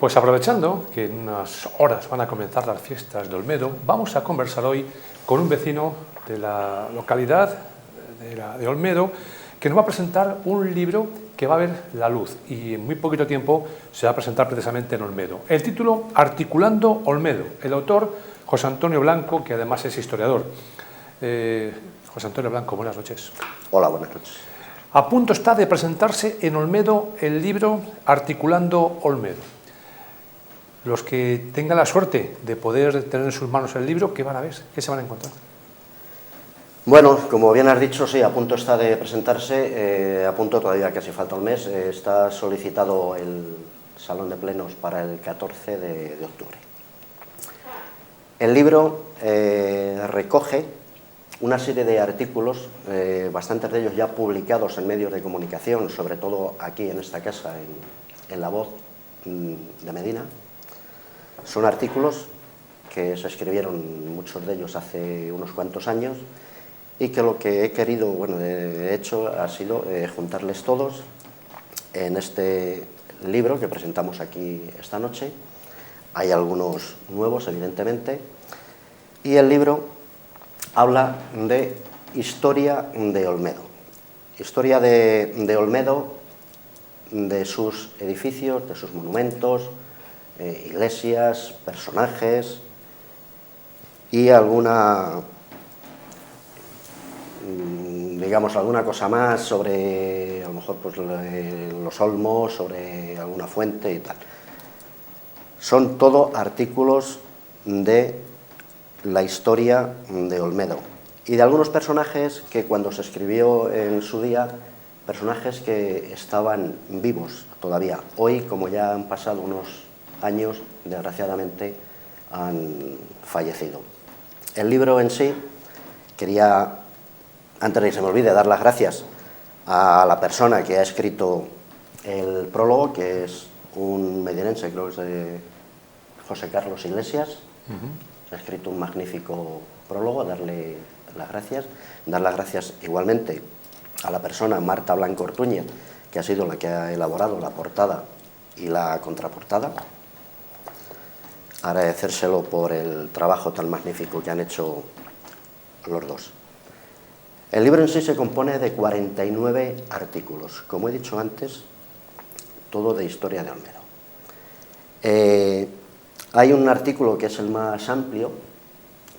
Pues aprovechando que en unas horas van a comenzar las fiestas de Olmedo, vamos a conversar hoy con un vecino de la localidad de Olmedo que nos va a presentar un libro que va a ver la luz y en muy poquito tiempo se va a presentar precisamente en Olmedo. El título, Articulando Olmedo. El autor, José Antonio Blanco, que además es historiador. José Antonio Blanco, buenas noches. Hola, buenas noches. A punto está de presentarse en Olmedo el libro Articulando Olmedo. Los que tengan la suerte de poder tener en sus manos el libro, ¿qué van a ver? ¿Qué se van a encontrar? Bueno, como bien has dicho, sí, a punto está de presentarse, a punto todavía casi falta un mes, está solicitado el Salón de Plenos para el 14 de octubre. El libro recoge una serie de artículos, bastantes de ellos ya publicados en medios de comunicación, sobre todo aquí en esta casa, en La Voz de Medina. Son artículos que se escribieron, muchos de ellos, hace unos cuantos años, y que lo que he querido, bueno, de hecho, ha sido juntarles todos en este libro que presentamos aquí esta noche. Hay algunos nuevos, evidentemente, y el libro habla de historia de Olmedo. Historia de Olmedo, de sus edificios, de sus monumentos, iglesias, personajes y alguna, digamos, alguna cosa más sobre, a lo mejor, pues, los olmos, sobre alguna fuente y tal. Son todo artículos de la historia de Olmedo y de algunos personajes que cuando se escribió en su día, personajes que estaban vivos todavía. Hoy, como ya han pasado unos años, desgraciadamente han fallecido. El libro en sí, quería, antes de que se me olvide, dar las gracias a la persona que ha escrito el prólogo, que es un medinense, creo que es de José Carlos Iglesias. Ha escrito un magnífico prólogo, darle las gracias. Dar las gracias igualmente a la persona Marta Blanco Ortuñez, que ha sido la que ha elaborado la portada y la contraportada. Agradecérselo por el trabajo tan magnífico que han hecho los dos. El libro en sí se compone de 49 artículos, como he dicho antes, todo de historia de Olmedo. Hay un artículo que es el más amplio,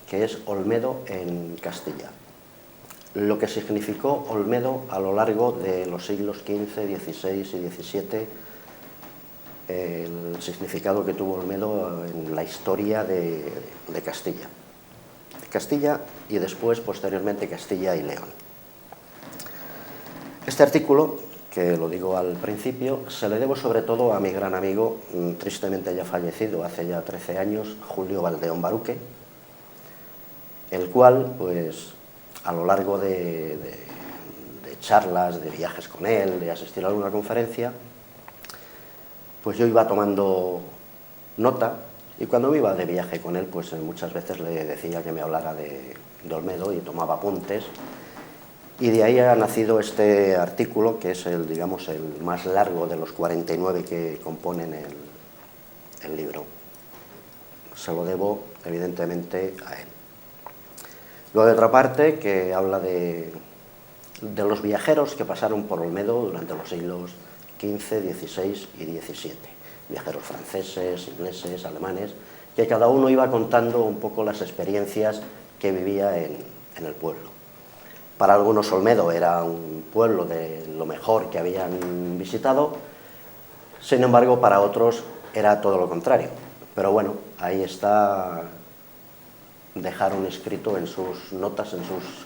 que es Olmedo en Castilla. Lo que significó Olmedo a lo largo de los siglos XV, XVI y XVII, el significado que tuvo Olmedo en la historia de Castilla. Castilla y después, posteriormente, Castilla y León. Este artículo, que lo digo al principio, se le debo sobre todo a mi gran amigo, tristemente ya fallecido hace ya 13 años, Julio Valdeón Baruque, el cual, pues, a lo largo de charlas, de viajes con él, de asistir a alguna conferencia, pues yo iba tomando nota, y cuando me iba de viaje con él, pues muchas veces le decía que me hablara de Olmedo y tomaba apuntes. Y de ahí ha nacido este artículo, que es el, digamos, el más largo de los 49 que componen el libro. Se lo debo, evidentemente, a él. Luego, de otra parte, que habla de los viajeros que pasaron por Olmedo durante los siglos XV, XVI y XVII. Viajeros franceses, ingleses, alemanes, que cada uno iba contando un poco las experiencias que vivía en el pueblo. Para algunos Olmedo era un pueblo de lo mejor que habían visitado, sin embargo para otros era todo lo contrario. Pero bueno, ahí está, dejaron escrito en sus notas, en sus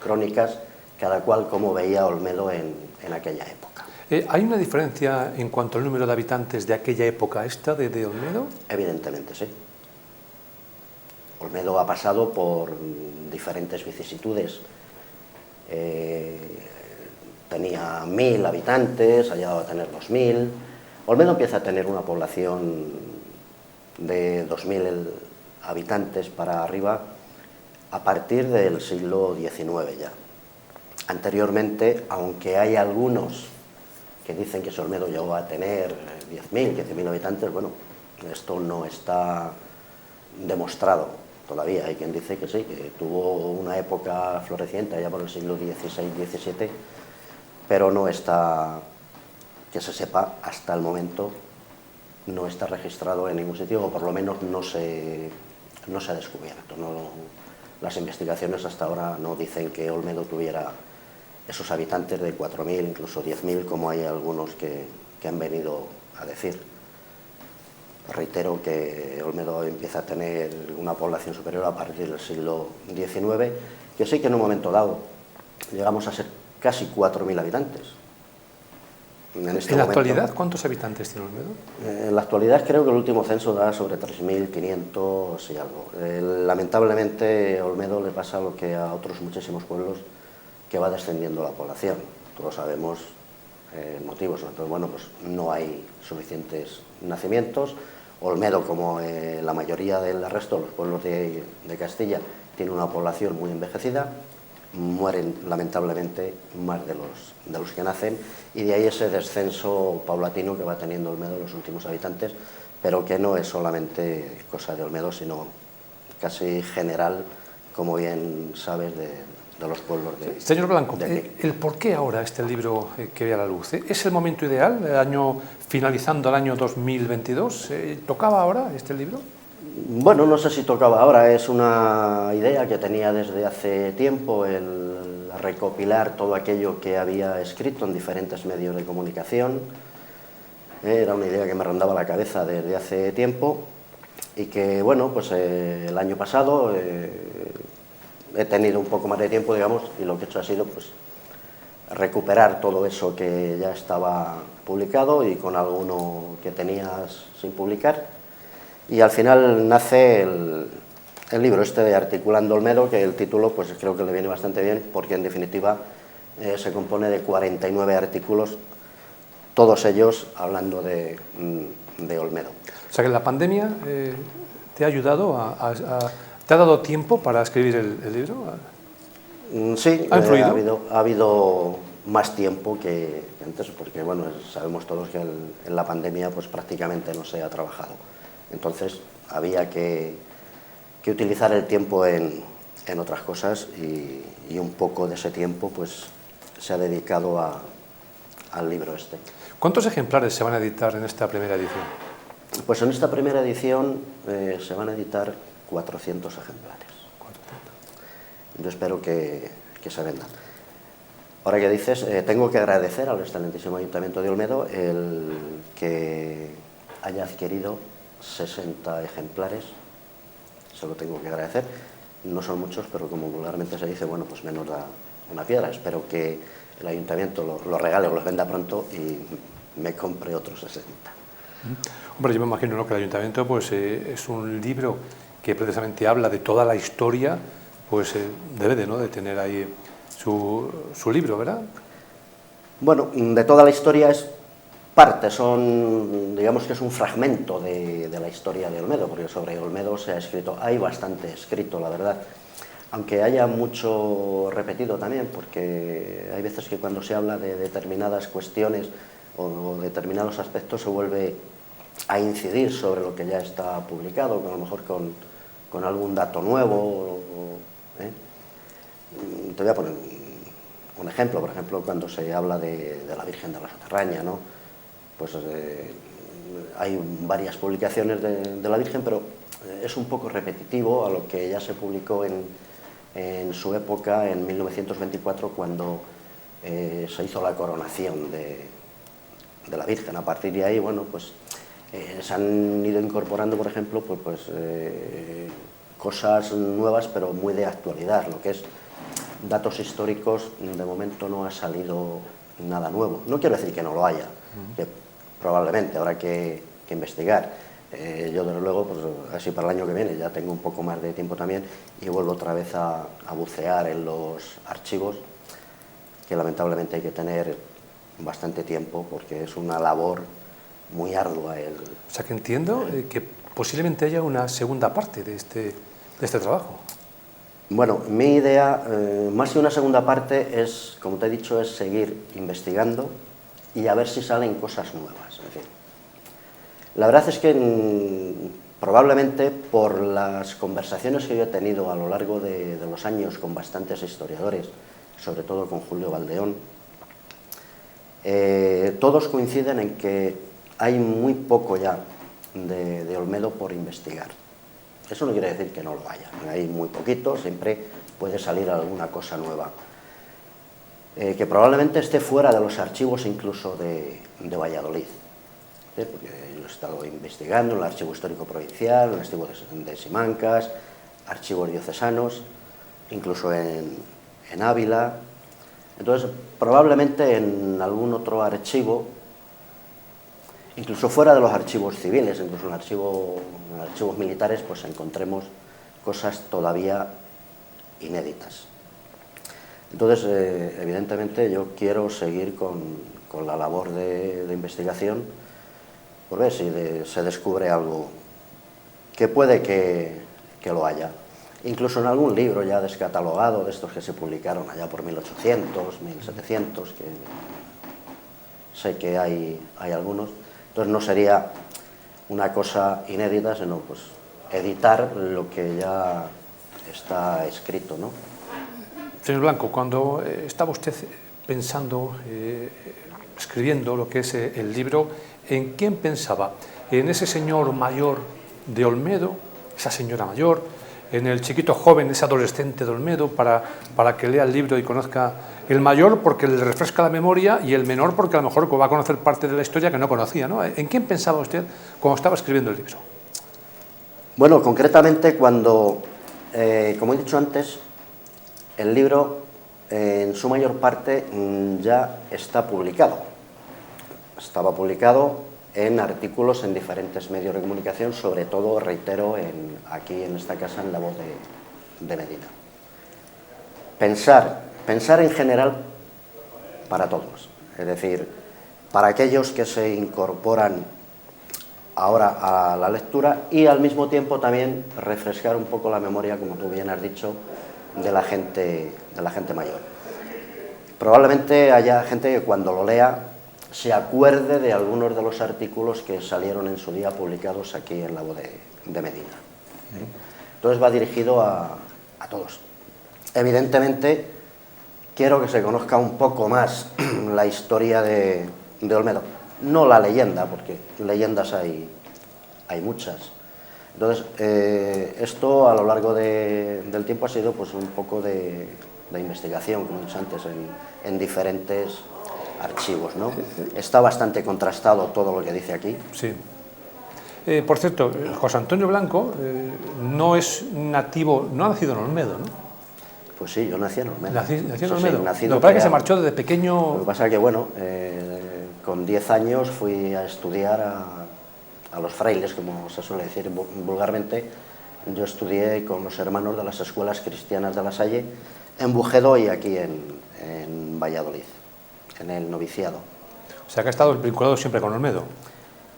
crónicas, cada cual cómo veía Olmedo en aquella época. ¿Hay una diferencia en cuanto al número de habitantes de aquella época esta de Olmedo? Evidentemente, sí. Olmedo ha pasado por diferentes vicisitudes. Tenía 1000 habitantes, ha llegado a tener 2000. Olmedo empieza a tener una población de 2000 habitantes para arriba a partir del siglo XIX ya. Anteriormente, aunque hay algunos que dicen que si Olmedo llegó a tener 10.000, 15.000 habitantes, bueno, esto no está demostrado todavía. Hay quien dice que sí, que tuvo una época floreciente allá por el siglo XVI-XVII, pero no está, que se sepa, hasta el momento, no está registrado en ningún sitio, o por lo menos no se ha descubierto. Las investigaciones hasta ahora no dicen que Olmedo tuviera esos habitantes de 4.000, incluso 10.000, como hay algunos que han venido a decir. Reitero que Olmedo empieza a tener una población superior a partir del siglo XIX, que sí que en un momento dado llegamos a ser casi 4.000 habitantes. ¿En la actualidad cuántos habitantes tiene Olmedo? En la actualidad creo que el último censo da sobre 3.500 y algo. Lamentablemente a Olmedo le pasa lo que a otros muchísimos pueblos, que va descendiendo la población. Todos sabemos el motivo, sobre todo, bueno, pues no hay suficientes nacimientos. Olmedo, como la mayoría del resto de los pueblos de Castilla, tiene una población muy envejecida. Mueren lamentablemente más de los que nacen, y de ahí ese descenso paulatino que va teniendo Olmedo en los últimos habitantes, pero que no es solamente cosa de Olmedo, sino casi general, como bien sabes, de los pueblos de... Señor Blanco, ¿el por qué ahora este libro que ve a la luz? ¿Es el momento ideal, finalizando el año 2022? ¿Tocaba ahora este libro? Bueno, no sé si tocaba ahora, es una idea que tenía desde hace tiempo, el recopilar todo aquello que había escrito en diferentes medios de comunicación. Era una idea que me rondaba la cabeza desde hace tiempo, y que, bueno, pues el año pasado he tenido un poco más de tiempo, digamos, y lo que he hecho ha sido, pues, recuperar todo eso que ya estaba publicado y con alguno que tenías sin publicar. Y al final nace el libro este de Articulando Olmedo, que el título pues creo que le viene bastante bien, porque en definitiva se compone de 49 artículos, todos ellos hablando de Olmedo. O sea que la pandemia te ha ayudado, ¿te ha dado tiempo para escribir el libro? Sí, ¿Ha influido? Ha habido más tiempo que antes, porque bueno, sabemos todos que en la pandemia pues prácticamente no se ha trabajado. Entonces había que utilizar el tiempo en otras cosas, y un poco de ese tiempo pues se ha dedicado al libro este. ¿Cuántos ejemplares se van a editar en esta primera edición? Pues en esta primera edición se van a editar 400 ejemplares. 400. Yo espero que se vendan. Ahora que dices, tengo que agradecer al excelentísimo Ayuntamiento de Olmedo el que haya adquirido 60 ejemplares, se lo tengo que agradecer. No son muchos, pero como vulgarmente se dice, bueno, pues menos da una piedra. Espero que el Ayuntamiento los regale o los venda pronto y me compre otros 60. Hombre, yo me imagino, ¿no?, que el Ayuntamiento pues, es un libro que precisamente habla de toda la historia, pues debe de tener ahí su libro, ¿verdad? Bueno, de toda la historia es parte, digamos que es un fragmento de la historia de Olmedo, porque sobre Olmedo se ha escrito, hay bastante escrito, la verdad, aunque haya mucho repetido también, porque hay veces que cuando se habla de determinadas cuestiones o determinados aspectos se vuelve a incidir sobre lo que ya está publicado, a lo mejor con algún dato nuevo. Te voy a poner un ejemplo, por ejemplo, cuando se habla de la Virgen de la Satarraña, ¿no? Pues hay varias publicaciones de la Virgen, pero es un poco repetitivo a lo que ya se publicó en su época, en 1924, cuando se hizo la coronación de la Virgen. A partir de ahí, bueno, pues se han ido incorporando, por ejemplo, cosas nuevas, pero muy de actualidad, lo que es datos históricos. De momento no ha salido nada nuevo. No quiero decir que no lo haya, que probablemente habrá que investigar. Yo, desde luego, pues así para el año que viene ya tengo un poco más de tiempo también, y vuelvo otra vez a bucear en los archivos, que lamentablemente hay que tener bastante tiempo porque es una labor muy ardua. O sea que entiendo que posiblemente haya una segunda parte de este trabajo. Bueno, mi idea, más que una segunda parte, es, como te he dicho, es seguir investigando y a ver si salen cosas nuevas. En fin. La verdad es que probablemente por las conversaciones que yo he tenido a lo largo de los años con bastantes historiadores, sobre todo con Julio Valdeón, todos coinciden en que hay muy poco ya de Olmedo por investigar. Eso no quiere decir que no lo haya, hay muy poquito, siempre puede salir alguna cosa nueva. Que probablemente esté fuera de los archivos incluso de Valladolid. Porque yo he estado investigando en el Archivo Histórico Provincial, en el Archivo de Simancas, archivos diocesanos, incluso en Ávila. Entonces, probablemente en algún otro archivo, incluso fuera de los archivos civiles, incluso en archivos militares, pues encontremos cosas todavía inéditas. Entonces, evidentemente, yo quiero seguir con la labor de investigación por ver si se descubre algo que puede que lo haya. Incluso en algún libro ya descatalogado, de estos que se publicaron allá por 1800, 1700, que sé que hay algunos. Entonces no sería una cosa inédita, sino pues editar lo que ya está escrito, ¿no? Señor Blanco, cuando estaba usted pensando, escribiendo lo que es el libro, ¿en quién pensaba? ¿En ese señor mayor de Olmedo, esa señora mayor, en el chiquito joven, ese adolescente de Olmedo, para que lea el libro y conozca el mayor porque le refresca la memoria y el menor porque a lo mejor va a conocer parte de la historia que no conocía, ¿no? ¿En quién pensaba usted cuando estaba escribiendo el libro? Bueno, concretamente cuando, como he dicho antes, el libro en su mayor parte ya está publicado. Estaba publicado en artículos en diferentes medios de comunicación, sobre todo, reitero, aquí en esta casa, en La Voz de Medina. Pensar en general para todos, es decir, para aquellos que se incorporan ahora a la lectura y al mismo tiempo también refrescar un poco la memoria, como tú bien has dicho, de la gente mayor. Probablemente haya gente que cuando lo lea se acuerde de algunos de los artículos que salieron en su día publicados aquí en La Voz de Medina. Entonces va dirigido a todos. Evidentemente, quiero que se conozca un poco más la historia de Olmedo. No la leyenda, porque leyendas hay muchas. Entonces, esto a lo largo del tiempo ha sido pues un poco de investigación, como he dicho antes, en diferentes archivos, ¿no? Está bastante contrastado todo lo que dice aquí. Sí. Por cierto, José Antonio Blanco no es nativo, no ha nacido en Olmedo, ¿no? Pues sí, yo nací en Olmedo. Nací en Olmedo. Sí, Lo que pasa es que se marchó desde pequeño. Lo que pasa es que, bueno, con 10 años fui a estudiar a los frailes, como se suele decir vulgarmente. Yo estudié con los hermanos de las escuelas cristianas de La Salle, en Bujedo y aquí en Valladolid, en el noviciado. O sea que ha estado vinculado siempre con Olmedo.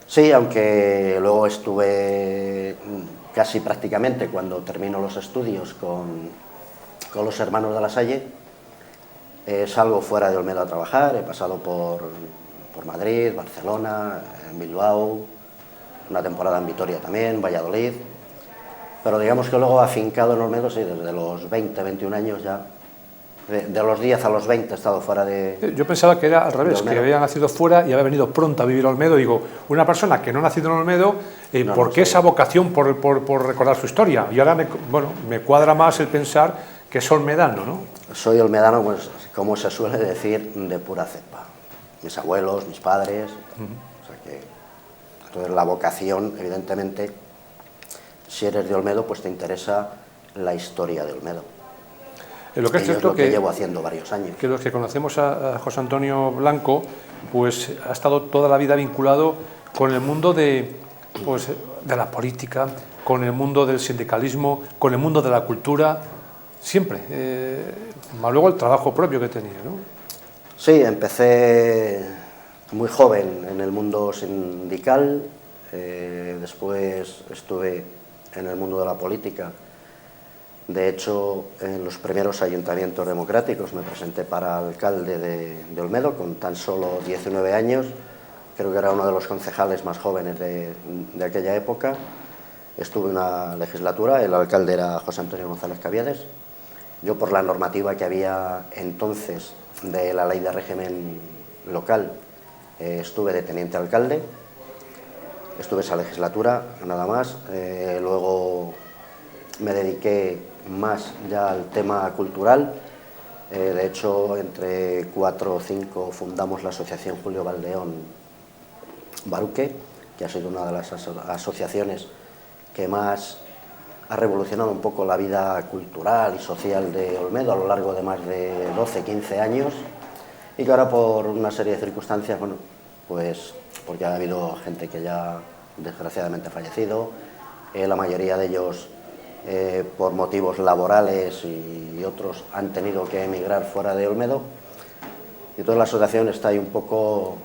Sí, aunque luego estuve casi prácticamente cuando termino los estudios con los hermanos de La Salle, salgo fuera de Olmedo a trabajar, he pasado por Madrid, Barcelona, en Bilbao, una temporada en Vitoria también, Valladolid, pero digamos que luego afincado en Olmedo, sí, desde los 20, 21 años ya. De los 10 a los 20 he estado fuera de... Yo pensaba que era al revés, que había nacido fuera y había venido pronto a vivir a Olmedo. Digo, una persona que no ha nacido en Olmedo, ¿por qué esa vocación por recordar su historia? Y ahora me cuadra más el pensar que es olmedano, ¿no? Soy olmedano, pues, como se suele decir, de pura cepa. Mis abuelos, mis padres... O sea que, entonces la vocación, evidentemente, si eres de Olmedo, pues te interesa la historia de Olmedo. Lo que es cierto lo que llevo haciendo varios años. Que los que conocemos a José Antonio Blanco, pues ha estado toda la vida vinculado con el mundo de la política, con el mundo del sindicalismo, con el mundo de la cultura, siempre. Más luego el trabajo propio que tenía, ¿no? Sí, empecé muy joven en el mundo sindical, después estuve en el mundo de la política De hecho, en los primeros ayuntamientos democráticos me presenté para alcalde de Olmedo con tan solo 19 años. Creo que era uno de los concejales más jóvenes de aquella época. Estuve una legislatura, el alcalde era José Antonio González Caviedes. Yo, por la normativa que había entonces de la ley de régimen local, estuve de teniente alcalde. Estuve esa legislatura, nada más. Luego me dediqué más ya al tema cultural. De hecho, entre 4 o 5 fundamos la asociación Julio Valdeón Baruque, que ha sido una de las asociaciones que más ha revolucionado un poco la vida cultural y social de Olmedo a lo largo de más de 12, 15 años, y que ahora, por una serie de circunstancias, bueno, pues porque ha habido gente que ya desgraciadamente ha fallecido, la mayoría de ellos por motivos laborales, y otros han tenido que emigrar fuera de Olmedo, y toda la asociación está ahí un poco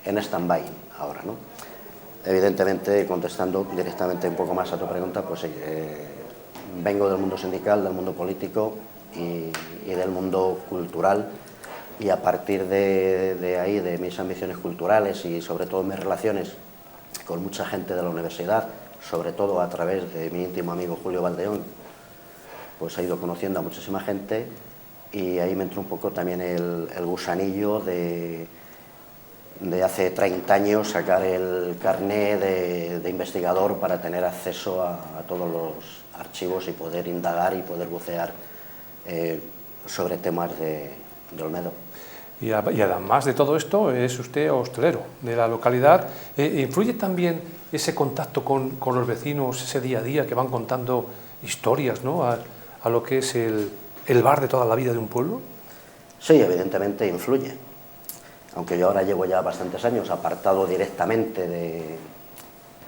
en stand-by ahora, ¿no? Evidentemente, contestando directamente un poco más a tu pregunta, pues sí, vengo del mundo sindical, del mundo político y del mundo cultural, y a partir de ahí, de mis ambiciones culturales y sobre todo mis relaciones con mucha gente de la universidad, sobre todo a través de mi íntimo amigo Julio Valdeón, pues he ido conociendo a muchísima gente, y ahí me entró un poco también el gusanillo de hace 30 años sacar el carné de investigador para tener acceso a todos los archivos y poder indagar y poder bucear sobre temas de Olmedo. Y además de todo esto, es usted hostelero de la localidad. ¿Influye también ese contacto con los vecinos, ese día a día que van contando historias, ¿no?, a lo que es el bar de toda la vida de un pueblo? Sí, evidentemente influye. Aunque yo ahora llevo ya bastantes años apartado directamente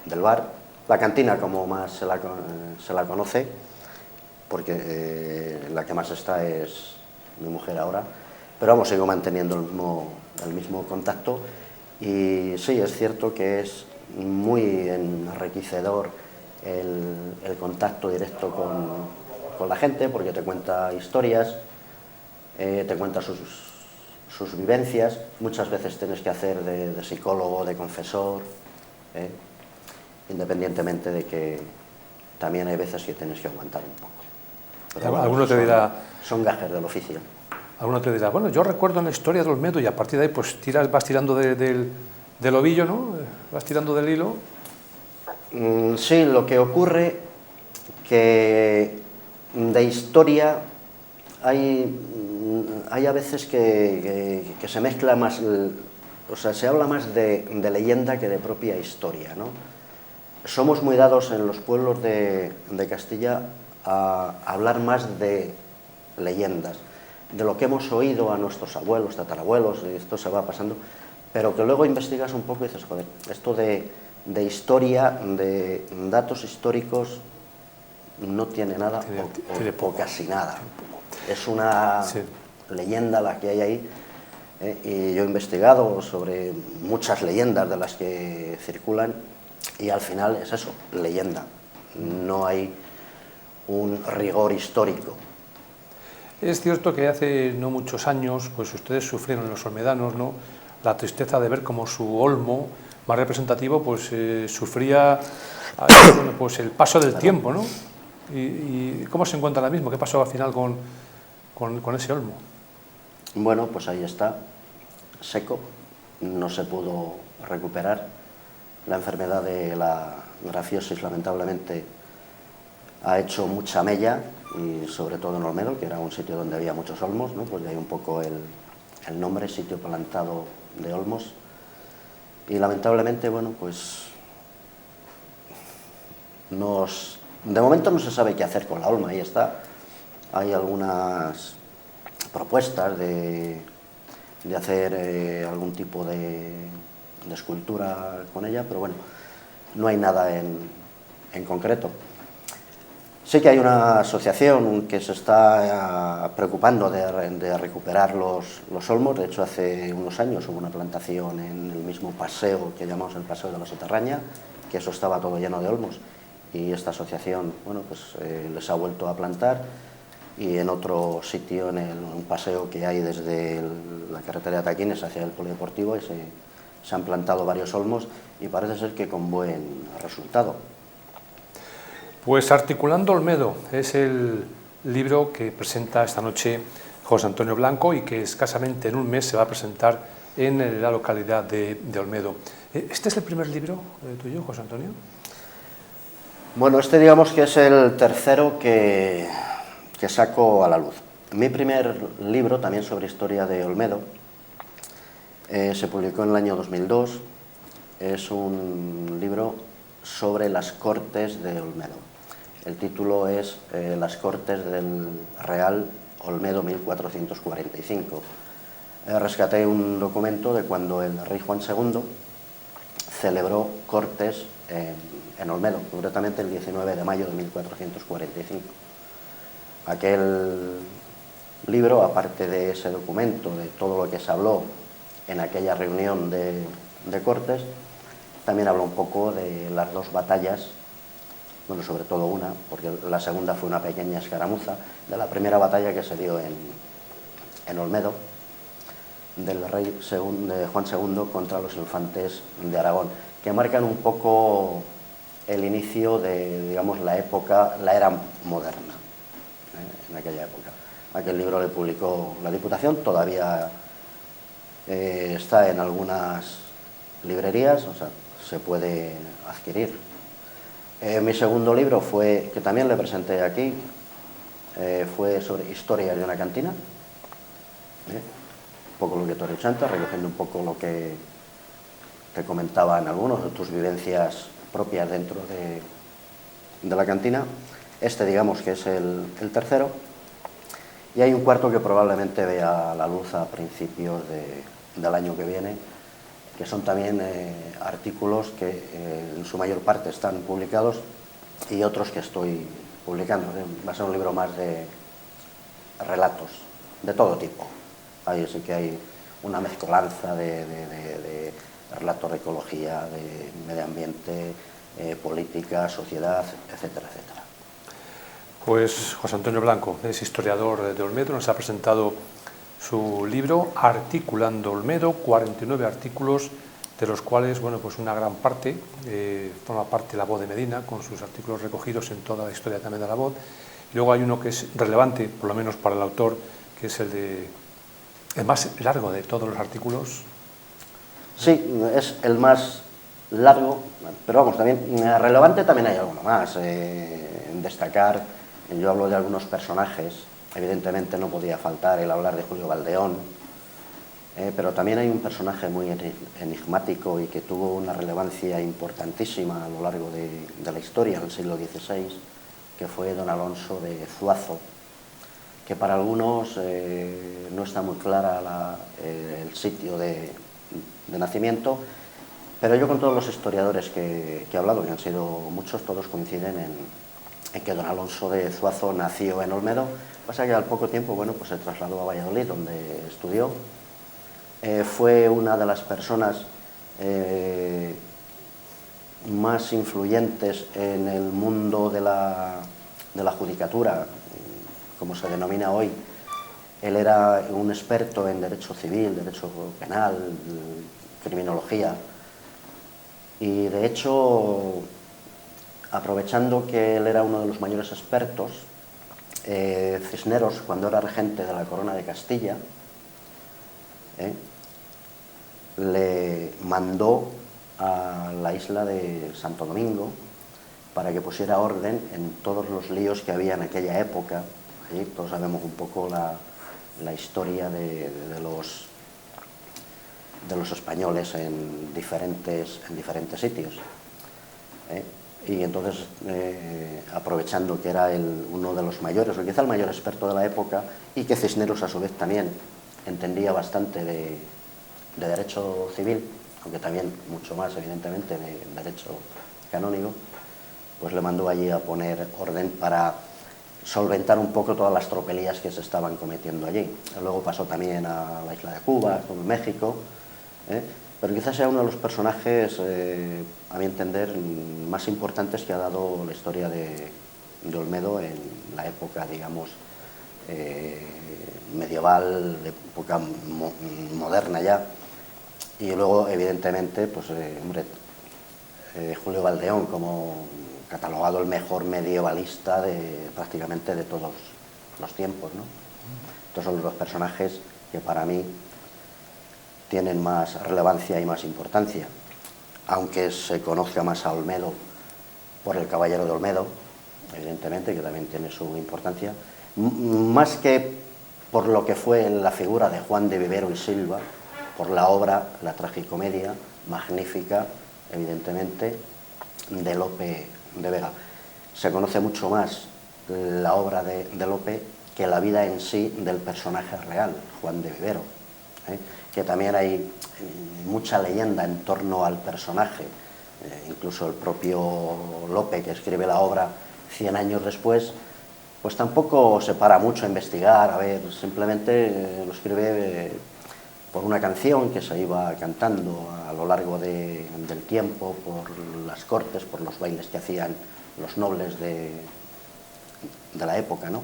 del bar. La cantina, como más se la conoce, porque la que más está es mi mujer ahora, pero vamos, sigo manteniendo el mismo contacto. Y sí, es cierto que es muy enriquecedor el contacto directo con la gente, porque te cuenta historias, te cuenta sus vivencias. Muchas veces tienes que hacer de psicólogo, de confesor, independientemente de que también hay veces que tienes que aguantar un poco. Pero bueno, alguno te dirá, son gajes del oficio. Alguno te dirá, bueno, yo recuerdo en la historia de Olmedo, y a partir de ahí pues vas tirando del ovillo, ¿no? Vas tirando del hilo. Sí, lo que ocurre que de historia hay a veces que se mezcla más, o sea, se habla más de leyenda que de propia historia, ¿no? Somos muy dados en los pueblos de Castilla a hablar más de leyendas, de lo que hemos oído a nuestros abuelos, tatarabuelos, y esto se va pasando, pero que luego investigas un poco y dices, joder, esto de historia, de datos históricos, no tiene nada o casi nada. Es una leyenda la que hay ahí, y yo he investigado sobre muchas leyendas de las que circulan, y al final es eso, leyenda. No hay un rigor histórico. Es cierto que hace no muchos años pues ustedes sufrieron, los olmedanos, ¿no?, la tristeza de ver cómo su olmo más representativo pues sufría bueno, pues el paso del tiempo, ¿no? ¿Y cómo se encuentra ahora mismo? ¿Qué pasó al final con ese olmo? Bueno, pues ahí está, seco, no se pudo recuperar. La enfermedad de la grafiosis, lamentablemente, ha hecho mucha mella, y sobre todo en Olmedo, que era un sitio donde había muchos olmos, ¿no? Pues de ahí un poco el nombre, sitio plantado de olmos. Y lamentablemente, bueno, pues de momento no se sabe qué hacer con la olma, ahí está. Hay algunas propuestas de hacer algún tipo de escultura con ella, pero bueno, no hay nada en concreto. Sí que hay una asociación que se está preocupando de recuperar los olmos. De hecho, hace unos años hubo una plantación en el mismo paseo que llamamos el Paseo de la Soterraña, que eso estaba todo lleno de olmos, y esta asociación, bueno, pues les ha vuelto a plantar, y en otro sitio, en un paseo que hay desde la carretera de Ataquines hacia el polideportivo, se han plantado varios olmos y parece ser que con buen resultado. Pues Articulando Olmedo es el libro que presenta esta noche José Antonio Blanco y que escasamente en un mes se va a presentar en la localidad de Olmedo. ¿Este es el primer libro tuyo, José Antonio? Bueno, este digamos que es el tercero que saco a la luz. Mi primer libro, también sobre historia de Olmedo, se publicó en el año 2002. Es un libro sobre las Cortes de Olmedo. El título es Las Cortes del Real Olmedo 1445. Rescaté un documento de cuando el rey Juan II celebró Cortes en Olmedo, concretamente el 19 de mayo de 1445. Aquel libro, aparte de ese documento, de todo lo que se habló en aquella reunión de Cortes, también habló un poco de las dos batallas, bueno, sobre todo una, porque la segunda fue una pequeña escaramuza, de la primera batalla que se dio en Olmedo, del rey de Juan II contra los infantes de Aragón, que marcan un poco el inicio de, digamos, la era moderna, en aquella época. Aquel libro le publicó la Diputación, todavía está en algunas librerías, o sea, se puede adquirir. Mi segundo libro fue, que también le presenté aquí, fue sobre historia de una cantina, un poco lo que tú has dicho antes, recogiendo un poco lo que te comentaban algunos de tus vivencias propias dentro de la cantina. Este, digamos, que es el tercero, y hay un cuarto que probablemente vea la luz a principios del año que viene, que son también artículos que en su mayor parte están publicados y otros que estoy publicando. Va a ser un libro más de relatos, de todo tipo. Ahí sí que hay una mezcolanza de relatos de ecología, de medio ambiente, política, sociedad, etcétera, etcétera. Pues José Antonio Blanco es historiador de Olmedo, nos ha presentado su libro Articulando Olmedo, 49 artículos, de los cuales, bueno, pues una gran parte forma parte de La Voz de Medina, con sus artículos recogidos en toda la historia también de La Voz. Y luego hay uno que es relevante, por lo menos para el autor, que es el más largo de todos los artículos. Sí, es el más largo, pero vamos, también relevante también hay alguno más. Destacar, yo hablo de algunos personajes, evidentemente no podía faltar el hablar de Julio Valdeón, pero también hay un personaje muy enigmático y que tuvo una relevancia importantísima a lo largo de la historia del siglo XVI, que fue don Alonso de Zuazo, que para algunos no está muy clara el sitio de nacimiento, pero yo con todos los historiadores que he hablado, que han sido muchos, todos coinciden en que don Alonso de Zuazo nació en Olmedo. Pasa que al poco tiempo, bueno, pues se trasladó a Valladolid, donde estudió. Fue una de las personas más influyentes en el mundo de la judicatura, como se denomina hoy. Él era un experto en derecho civil, derecho penal, criminología, y de hecho, aprovechando que él era uno de los mayores expertos, Cisneros, cuando era regente de la Corona de Castilla, le mandó a la isla de Santo Domingo para que pusiera orden en todos los líos que había en aquella época. Allí todos sabemos un poco la historia de los españoles en diferentes sitios. Y entonces, aprovechando que era uno de los mayores, o quizá el mayor experto de la época, y que Cisneros a su vez también entendía bastante de derecho civil, aunque también mucho más, evidentemente, de derecho canónico, pues le mandó allí a poner orden para solventar un poco todas las tropelías que se estaban cometiendo allí. Luego pasó también a la isla de Cuba, estuvo en México, pero quizás sea uno de los personajes, a mi entender, más importantes que ha dado la historia de Olmedo en la época, digamos, medieval, época moderna ya. Y luego, evidentemente, pues, Julio Valdeón, como catalogado el mejor medievalista prácticamente de todos los tiempos, ¿no? Estos son los personajes que para mí tienen más relevancia y más importancia, aunque se conozca más a Olmedo por el Caballero de Olmedo, evidentemente, que también tiene su importancia, más que por lo que fue en la figura de Juan de Vivero y Silva, por la obra, la tragicomedia magnífica, evidentemente, de Lope de Vega. Se conoce mucho más la obra de Lope que la vida en sí del personaje real, Juan de Vivero, que también hay mucha leyenda en torno al personaje. Incluso el propio Lope, que escribe la obra 100 años después, pues tampoco se para mucho a investigar, a ver, simplemente lo escribe por una canción que se iba cantando a lo largo del tiempo, por las cortes, por los bailes que hacían los nobles de la época, ¿no?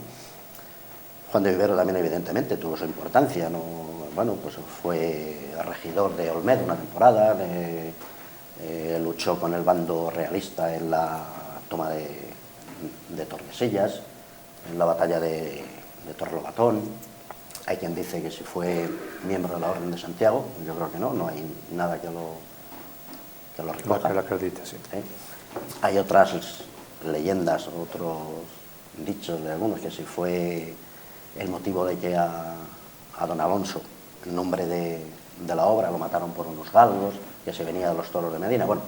Juan de Vivero también, evidentemente, tuvo su importancia, ¿no? Bueno, pues fue regidor de Olmedo una temporada, luchó con el bando realista en la toma de Tordesillas, en la batalla de Torlobatón. Hay quien dice que si fue miembro de la Orden de Santiago, yo creo que no, no hay nada que lo recoja. Que lo acredite, sí. Hay otras leyendas, otros dichos de algunos, que si fue el motivo de que a don Alonso, el nombre de la obra, lo mataron por unos galgos, que se venía de los toros de Medina. Bueno,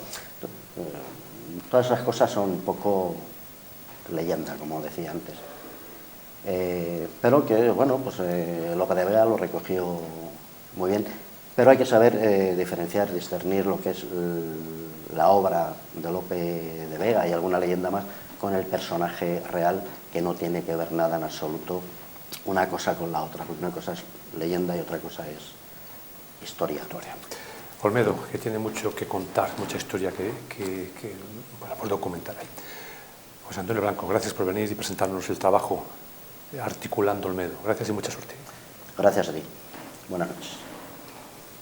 todas esas cosas son un poco leyenda, como decía antes. Pero que, bueno, pues Lope de Vega lo recogió muy bien. Pero hay que saber diferenciar, discernir lo que es la obra de Lope de Vega y alguna leyenda más con el personaje real, que no tiene que ver nada en absoluto una cosa con la otra, porque una cosa es leyenda y otra cosa es historia. Olmedo, que tiene mucho que contar, mucha historia que bueno, por documentar ahí. José Antonio Blanco, gracias por venir y presentarnos el trabajo articulando Olmedo. Gracias y mucha suerte. Gracias a ti. Buenas noches.